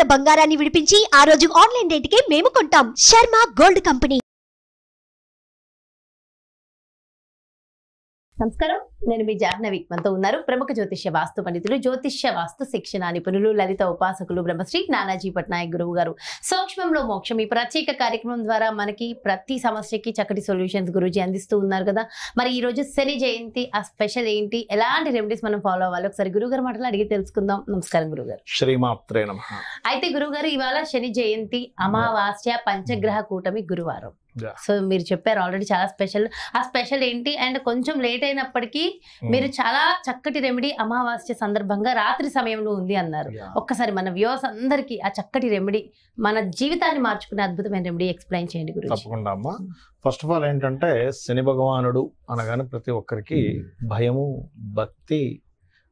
గ్రాముల బంగారాన్ని విడిపించి ఆ రోజు ఆన్లైన్ రేటుకే మేము కొంటాం. Sharma gold company. నమస్కారం, నేను మీ జాహ్నవి. మనతో ఉన్నారు ప్రముఖ జ్యోతిష్య వాస్తు పండితులు, జ్యోతిష్య వాస్తు శిక్షణ నిపుణులు, లలిత ఉపాసకులు బ్రహ్మశ్రీ నానాజీ పట్నాయక్ గురువు గారు. సూక్ష్మంలో మోక్షం ఈ ప్రత్యేక కార్యక్రమం ద్వారా మనకి ప్రతి సమస్యకి చక్కటి సొల్యూషన్స్ గురూజీ అందిస్తూ ఉన్నారు కదా. మరి ఈ రోజు శని జయంతి, ఆ స్పెషల్ ఏంటి, ఎలాంటి రెమెడీస్ మనం ఫాలో అవ్వాలి, ఒకసారి గురుగారు మాటలు అడిగి తెలుసుకుందాం. నమస్కారం గురుగారు. శ్రీమాత్రే నమః. అయితే గురుగారు, ఇవాళ శని జయంతి, అమావాస్య, పంచగ్రహ కూటమి, గురువారం. సో మీరు చెప్పారు ఆల్రెడీ చాలా స్పెషల్. ఆ స్పెషల్ ఏంటి, అండ్ కొంచెం లేట్ అయినప్పటికీ మీరు చాలా చక్కటి రెమెడీ అమావాస్య సందర్భంగా రాత్రి సమయంలో ఉంది అన్నారు. ఒక్కసారి మన వ్యూవర్స్ అందరికి ఆ చక్కటి రెమెడీ, మన జీవితాన్ని మార్చుకునే అద్భుతమైన రెమెడీ ఎక్స్ప్లెయిన్ చేయండి గురుజీ. తప్పకుండా అమ్మా. ఫస్ట్ ఆఫ్ ఆల్ ఏంటంటే, శని భగవానుడు అనగానే ప్రతి ఒక్కరికి భయము, భక్తి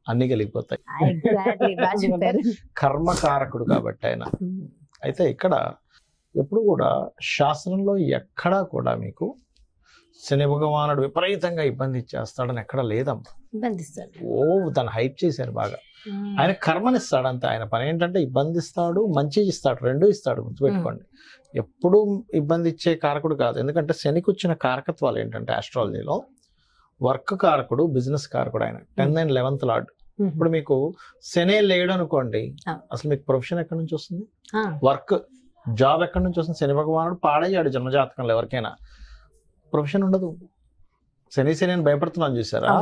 అన్ని కలిగిపోతాయి. కర్మకారకుడు కాబట్టి ఆయన. అయితే ఇక్కడ ఎప్పుడు కూడా శాస్త్రంలో ఎక్కడా కూడా మీకు శని భగవానుడు విపరీతంగా ఇబ్బంది చేస్తాడని ఎక్కడ లేదమ్మా. దాన్ని హైప్ చేశారు బాగా. ఆయన కర్మనిస్తాడు అంతే. ఆయన పని ఏంటంటే ఇబ్బందిస్తాడు, మంచి ఇస్తాడు, రెండు ఇస్తాడు. గుర్తుపెట్టుకోండి, ఎప్పుడు ఇబ్బంది ఇచ్చే కారకుడు కాదు. ఎందుకంటే శనికి వచ్చిన కారకత్వాలు ఏంటంటే, ఆస్ట్రాలజీలో వర్క్ కారకుడు, బిజినెస్ కారకుడు ఆయన. 10th and 11th lord. ఇప్పుడు మీకు శనే లేడు అనుకోండి, అసలు మీకు ప్రొఫెషన్ ఎక్కడి నుంచి వస్తుంది? వర్క్, జాబ్ ఎక్కడి నుంచి వస్తుంది? శని భగవానుడు పాడయ్యాడు జన్మజాతకంలో, ఎవరికైనా ప్రొఫెషన్ ఉండదు. శని అని భయపడుతున్నాను చూసారా?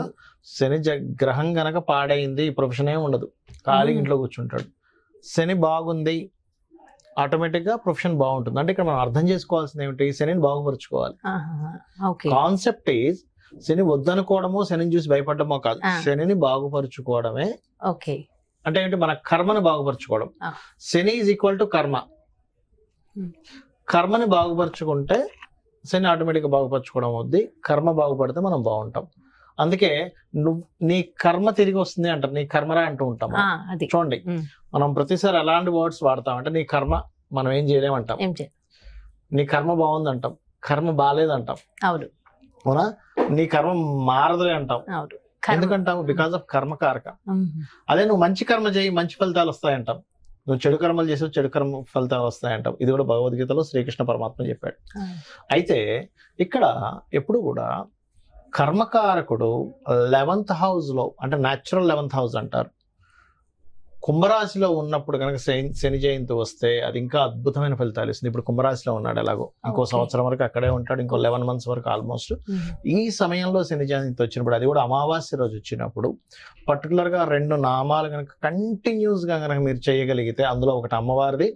శని గ్రహం గనక పాడైంది, ప్రొఫెషన్ ఏమి ఉండదు, ఖాళీ ఇంట్లో కూర్చుంటాడు. శని బాగుంది, ఆటోమేటిక్గా ప్రొఫెషన్ బాగుంటుంది. అంటే ఇక్కడ మనం అర్థం చేసుకోవాల్సింది ఏమిటి, శనిని బాగుపరుచుకోవాలి. కాన్సెప్ట్ ఈజ్, శని వద్దనుకోవడమో శనిని చూసి భయపడమో కాదు, శనిని బాగుపరుచుకోవడమే. అంటే ఏంటి, మన కర్మను బాగుపరుచుకోవడం. శని ఈజ్ ఈక్వల్ టు కర్మ. కర్మని బాగుపరుచుకుంటే శని ఆటోమేటిక్గా బాగుపరుచుకోవడం అవుద్ది. కర్మ బాగుపడితే మనం బాగుంటాం. అందుకే నీ కర్మ తిరిగి వస్తుంది అంటారు, నీ కర్మరా అంటూ ఉంటాం. చూడండి, మనం ప్రతిసారి ఎలాంటి వర్డ్స్ వాడతాం అంటే, నీ కర్మ, మనం ఏం చేయలేమంటాం. నీ కర్మ బాగుంది అంటాం, కర్మ బాగాలేదంటాం. అవునా? నీ కర్మ మారదులే అంటాం. ఎందుకంటాం? బికాస్ ఆఫ్ కర్మకారక. అదే నువ్వు మంచి కర్మ చేయి, మంచి ఫలితాలు వస్తాయంటాం. నువ్వు చెడు కర్మలు చేసావు, చెడు కర్మ ఫలితాలు వస్తాయంటాం. ఇది కూడా భగవద్గీతలో శ్రీకృష్ణ పరమాత్మ చెప్పాడు. అయితే ఇక్కడ ఎప్పుడు కూడా కర్మకారకుడు 11th హౌస్లో, అంటే న్యాచురల్ 11th హౌస్ అంటారు. కుంభరాశిలో ఉన్నప్పుడు కనుక శని జయంతి వస్తే అది ఇంకా అద్భుతమైన ఫలితాలు ఇస్తుంది. ఇప్పుడు కుంభరాశిలో ఉన్నాడు, ఎలాగో ఇంకో సంవత్సరం వరకు అక్కడే ఉంటాడు, ఇంకో 11 months వరకు ఆల్మోస్ట్. ఈ సమయంలో శని జయంతి వచ్చినప్పుడు, అది కూడా అమావాస్య రోజు వచ్చినప్పుడు, పర్టికులర్గా 2 నామాలు కనుక కంటిన్యూస్గా కనుక మీరు చేయగలిగితే, అందులో ఒకటి అమ్మవారిది,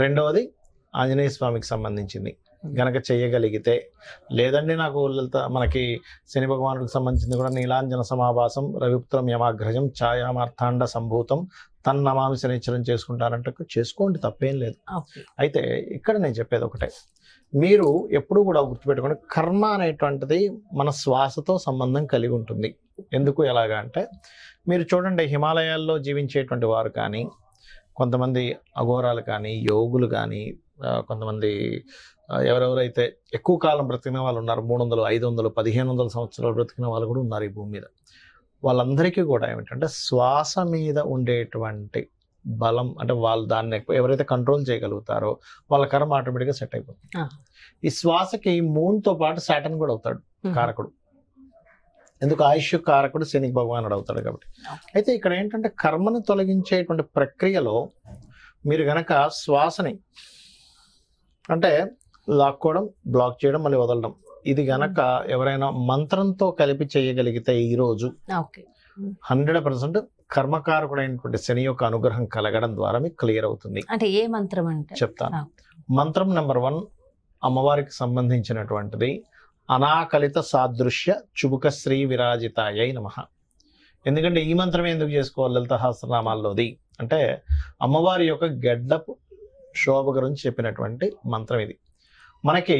రెండవది ఆంజనేయ స్వామికి సంబంధించింది గనక చేయగలిగితే, లేదండి నాకు మనకి శని భగవానుడికి సంబంధించింది కూడా నీలాంజన సమాభాసం రవిపుత్రం యమాగ్రజం ఛాయామార్థాండ సంభూతం తన్నమామి శనిశ్చరం చేసుకుంటారంటే చేసుకోండి, తప్పేం లేదు. అయితే ఇక్కడ నేను చెప్పేది ఒకటే, మీరు ఎప్పుడు కూడా గుర్తుపెట్టుకోండి, కర్మ అనేటువంటిది మన శ్వాసతో సంబంధం కలిగి ఉంటుంది. ఎందుకు, ఎలాగా అంటే, మీరు చూడండి, హిమాలయాల్లో జీవించేటువంటి వారు కానీ, కొంతమంది అఘోరాలు కానీ, యోగులు కానీ, కొంతమంది ఎవరెవరైతే ఎక్కువ కాలం బ్రతికిన వాళ్ళు ఉన్నారు, 300, 500, 1500 సంవత్సరాలు బ్రతికిన వాళ్ళు కూడా ఉన్నారు ఈ భూమి మీద. వాళ్ళందరికీ కూడా ఏమిటంటే, శ్వాస మీద ఉండేటువంటి బలం, అంటే వాళ్ళు దాన్ని ఎవరైతే కంట్రోల్ చేయగలుగుతారో వాళ్ళ కర్మ ఆటోమేటిక్గా సెట్ అయిపోతుంది. ఈ శ్వాసకి మూన్తో పాటు సాటర్న్ కూడా అవుతాడు కారకుడు. ఎందుకు? ఆయుష్ కారకుడు శని భగవానుడు అవుతాడు కాబట్టి. అయితే ఇక్కడ ఏంటంటే, కర్మను తొలగించేటువంటి ప్రక్రియలో మీరు గనక శ్వాసని అంటే లాక్కోవడం, బ్లాక్ చేయడం, మళ్ళీ వదలడం, ఇది గనక ఎవరైనా మంత్రంతో కలిపి చేయగలిగితే ఈరోజు 100% కర్మకారకుడైనటువంటి శని యొక్క అనుగ్రహం కలగడం ద్వారా మీకు క్లియర్ అవుతుంది. అంటే ఏ మంత్రం అంటే చెప్తాను. మంత్రం నెంబర్ 1 అమ్మవారికి సంబంధించినటువంటిది, అనాకలిత సాదృశ్య చుబుక శ్రీ విరాజితాయై నమః. ఎందుకంటే ఈ మంత్రం ఎందుకు చేసుకోవాలి లలిత సహస్రనామాల్లోది అంటే, అమ్మవారి యొక్క గెడ్డపు శోభ గురించి చెప్పినటువంటి మంత్రం ఇది. మనకి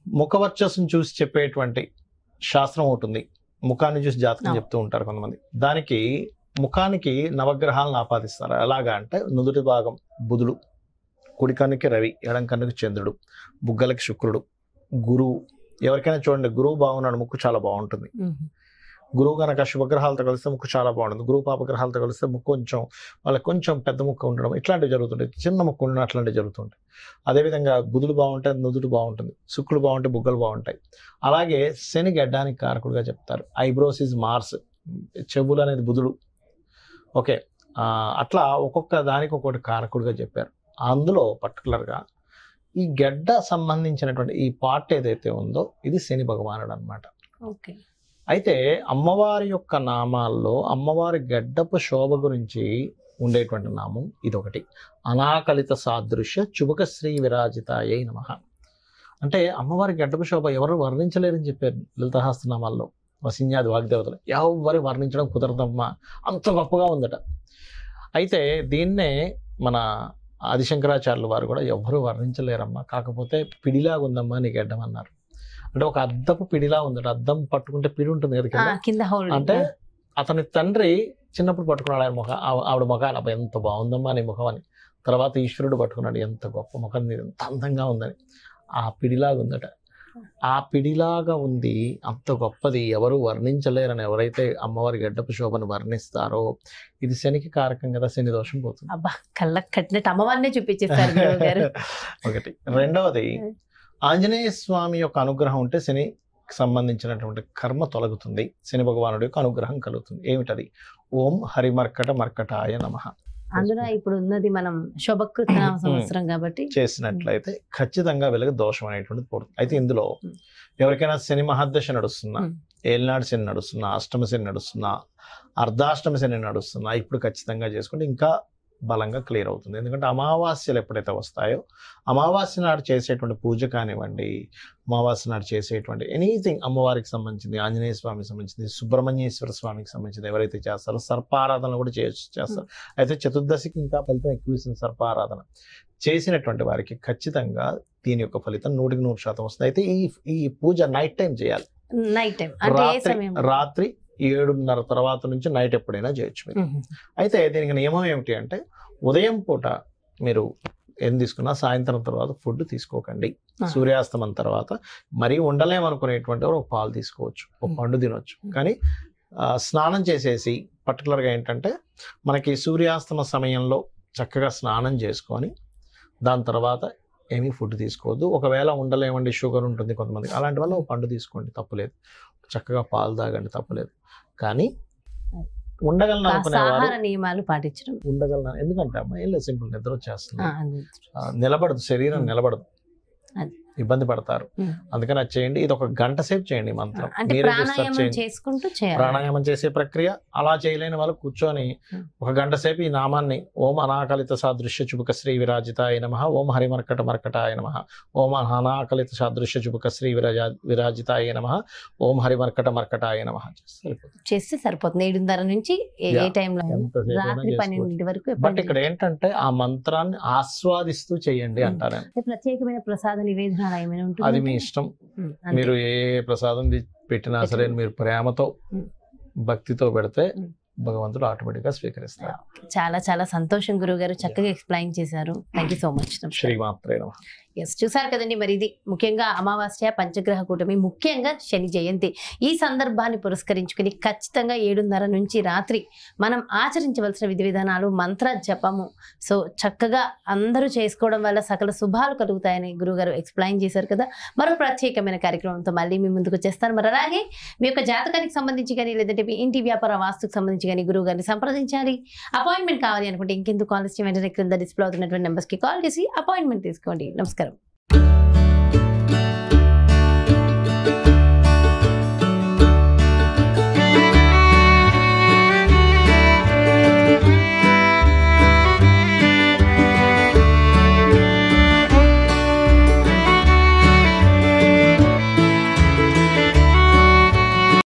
ముఖవర్చస్సును చూసి చెప్పేటువంటి శాస్త్రం ఉంటుంది. ముఖాన్ని చూసి జాతకం చెప్తూ ఉంటారు కొంతమంది. దానికి ముఖానికి నవగ్రహాలను ఆపాదిస్తారు. ఎలాగా అంటే, నుదుటి భాగం బుధుడు, కుడి కన్నుకి రవి, ఎడం కన్నుకి చంద్రుడు, బుగ్గలకి శుక్రుడు, గురువు. ఎవరికైనా చూడండి, గురువు బాగున్నాడు, ముక్కు చాలా బాగుంటుంది. గురువు కనుక శుభగ్రహాలతో కలిస్తే ముక్కు చాలా బాగుంటుంది, గురువు పాపగ్రహాలతో కలిస్తే ముక్కు కొంచెం వాళ్ళకి కొంచెం పెద్ద ముక్కు ఉండడం ఇట్లాంటివి జరుగుతుంటాయి, చిన్న ముక్కు ఉండడం అట్లాంటివి జరుగుతుంటాయి. అదేవిధంగా బుధుడు బాగుంటే నుదుడు బాగుంటుంది, శుక్రుడు బాగుంటే బుగ్గలు బాగుంటాయి. అలాగే శని గడ్డానికి కారకుడుగా చెప్తారు. ఐబ్రోస్ ఇస్ మార్స్, చెవులు అనేది బుధుడు. ఓకే, అట్లా ఒక్కొక్క దానికి ఒక్కొక్కటి కారకుడుగా చెప్పారు. అందులో పర్టికులర్గా ఈ గడ్డ సంబంధించినటువంటి ఈ పార్ట్ ఏదైతే ఉందో ఇది శని భగవానుడు అనమాట. ఓకే, అయితే అమ్మవారి యొక్క నామాల్లో అమ్మవారి గడ్డపు శోభ గురించి ఉండేటువంటి నామం ఇదొకటి, అనాకలిత సాదృశ్య చుబక శ్రీ విరాజితాయై నమః. అంటే అమ్మవారి గడ్డపు శోభ ఎవరు వర్ణించలేరని చెప్పారు లలితాసహస్రనామాల్లో వసిన్యాది వాగ్దేవతలు. ఎవరు వర్ణించడం కుదరదమ్మా, అంత గొప్పగా ఉందట. అయితే దీన్నే మన ఆదిశంకరాచార్యుల వారు కూడా ఎవ్వరూ వర్ణించలేరమ్మా, కాకపోతే పిడిలాగా ఉందమ్మా నీ గడ్డం అన్నారు. అంటే ఒక అద్దపు పిడిలా ఉందట, అద్దం పట్టుకుంటే పిడి ఉంటుంది కదా కింద, అంటే అతని తండ్రి చిన్నప్పుడు పట్టుకున్నాడు ఆయన ముఖం, ఆవిడ ముఖాన్ని, అబ్బా ఎంత బాగుందమ్మా నీ ముఖం అని. తర్వాత ఈశ్వరుడు పట్టుకున్నాడు, ఎంత గొప్ప ముఖం, ఎంత అందంగా ఉందని. ఆ పిడిలాగా ఉందట. ఆ పిడిలాగా ఉంది, అంత గొప్పది, ఎవరు వర్ణించలేరని ఎవరైతే అమ్మవారి గడ్డపు శోభను వర్ణిస్తారో ఇది శనికి కారకం కదా, శని దోషం పోతుంది. అబ్బా, కళ్ళకి కట్టినట్టు అమ్మవారినే చూపించేస్తారు గురువు గారు. ఒకటి. రెండవది, ఆంజనేయ స్వామి యొక్క అనుగ్రహం ఉంటే శనికి సంబంధించినటువంటి కర్మ తొలగుతుంది, శని భగవానుడి యొక్క అనుగ్రహం కలుగుతుంది. ఏమిటది? ఓం హరిమర్కట మర్కటాయ నమః. అందులో ఇప్పుడు ఉన్నది మనం శుభకృత సంవత్సరం కాబట్టి చేసినట్లయితే ఖచ్చితంగా వీళ్ళకి దోషం అనేటువంటిది పోతుంది. అయితే ఇందులో ఎవరికైనా శని మహాదశ నడుస్తున్నా, ఏలినాడు శని నడుస్తున్నా, అష్టమ శని నడుస్తున్నా, అర్ధాష్టమ శని నడుస్తున్నా, ఇప్పుడు ఖచ్చితంగా చేసుకుంటే ఇంకా బలంగా క్లియర్ అవుతుంది. ఎందుకంటే అమావాస్యలు ఎప్పుడైతే వస్తాయో అమావాస్య నాడు చేసేటువంటి పూజ కానివ్వండి, అమావాస్య నాడు చేసేటువంటి ఎనీథింగ్ అమ్మవారికి సంబంధించింది, ఆంజనేయ స్వామికి సంబంధించింది, సుబ్రహ్మణ్యేశ్వర స్వామికి సంబంధించింది ఎవరైతే చేస్తారో సర్పారాధన కూడా చేస్తారు. అయితే చతుర్దశికి ఇంకా ఫలితం ఎక్కువ ఇస్తుంది సర్పారాధన చేసినటువంటి వారికి ఖచ్చితంగా దీని యొక్క ఫలితం 100% వస్తుంది. అయితే ఈ పూజ నైట్ టైం చేయాలి. నైట్ టైం అంటే రాత్రి 7:30 తర్వాత నుంచి నైట్ ఎప్పుడైనా చేయొచ్చు మీరు. అయితే దీనికి నియమం ఏమిటి అంటే ఉదయం పూట మీరు ఏం తీసుకున్నా సాయంత్రం తర్వాత ఫుడ్ తీసుకోకండి. సూర్యాస్తమం తర్వాత మరీ ఉండలేమనుకునేటువంటి వారు ఒక పాలు తీసుకోవచ్చు, ఒక పండు తినొచ్చు. కానీ స్నానం చేసేసి పర్టికులర్గా ఏంటంటే మనకి సూర్యాస్తమ సమయంలో చక్కగా స్నానం చేసుకొని దాని తర్వాత ఏమీ ఫుడ్ తీసుకోవద్దు. ఒకవేళ ఉండలేమండి, షుగర్ ఉంటుంది కొంతమందికి, అలాంటి వల్ల ఒక పండు తీసుకోండి, తప్పులేదు. చక్కగా పాలు తాగండి, తప్పులేదు. కానీ ఉండగలను అనుకునేవారు నియమాలు పాటించడం ఉండగలను. ఎందుకంటే అమ్మ ఏం లేదు, సింపుల్, నిద్ర వచ్చేస్తుంది, నిలబడదు, శరీరం నిలబడదు, ఇబ్బంది పడతారు. అందుకని అది చేయండి. ఇది ఒక గంట సేపు చేయండి మంత్రం. ప్రాణాయామం చేసే ప్రక్రియ. అలా చేయలేని వాళ్ళు కూర్చొని ఒక గంట సేపు ఈ నామాన్ని ఓం అనాకలిత సాదృశ్య చుబుక శ్రీ విరాజితాయ నమః, ఓం హరిమర్కట మర్కటాయ నమః, ఓం అనాకలిత సాదృశ్య చుబుక శ్రీ విరాజితాయ నమః, ఓం హరిమర్కట మర్కటాయ నమః చేస్తే సరిపోతుంది. 7:30 నుంచి ఏ టైంలో రాత్రి 12 వరకు. బట్ ఇక్కడ ఏంటంటే ఆ మంత్రాన్ని ఆస్వాదిస్తూ చేయండి అంటారు. ప్రత్యేకమైన ప్రసాద నివేదన అది మీ ఇష్టం. మీరు ఏ ప్రసాదం పెట్టినా సరే మీరు ప్రేమతో భక్తితో పెడితే భగవంతుడు ఆటోమేటిక్ గా స్వీకరిస్తారు. చాలా చాలా సంతోషం గురువు గారు, చక్కగా ఎక్స్ప్లెయిన్ చేశారు. Thank you so much. శ్రీమాత్రే నమః. ఎస్, చూసారు కదండి. మరి ఇది ముఖ్యంగా అమావాస్య, పంచగ్రహ కూటమి, ముఖ్యంగా శని జయంతి, ఈ సందర్భాన్ని పురస్కరించుకుని ఖచ్చితంగా 7:30 నుంచి రాత్రి మనం ఆచరించవలసిన విధి విధానాలు, మంత్ర జపము, సో చక్కగా అందరూ చేసుకోవడం వల్ల సకల శుభాలు కలుగుతాయని గురువుగారు ఎక్స్ప్లెయిన్ చేశారు కదా. మరో ప్రత్యేకమైన కార్యక్రమంతో మళ్ళీ మీ ముందుకు వచ్చేస్తాను. మరి అలాగే మీ యొక్క జాతకానికి సంబంధించి కానీ, లేదంటే మీ ఇంటి వ్యాపార వాస్తుకు సంబంధించి కానీ గురువు గారిని సంప్రదించాలి, అపాయింట్మెంట్ కావాలి అనుకుంటే ఇంకెందుకు కాల్ చేసి వెంటనే క్రింద డిస్ప్లే అవుతున్నటువంటి నెంబర్స్కి కాల్ చేసి అపాయింట్మెంట్ తీసుకోండి. నమస్కారం.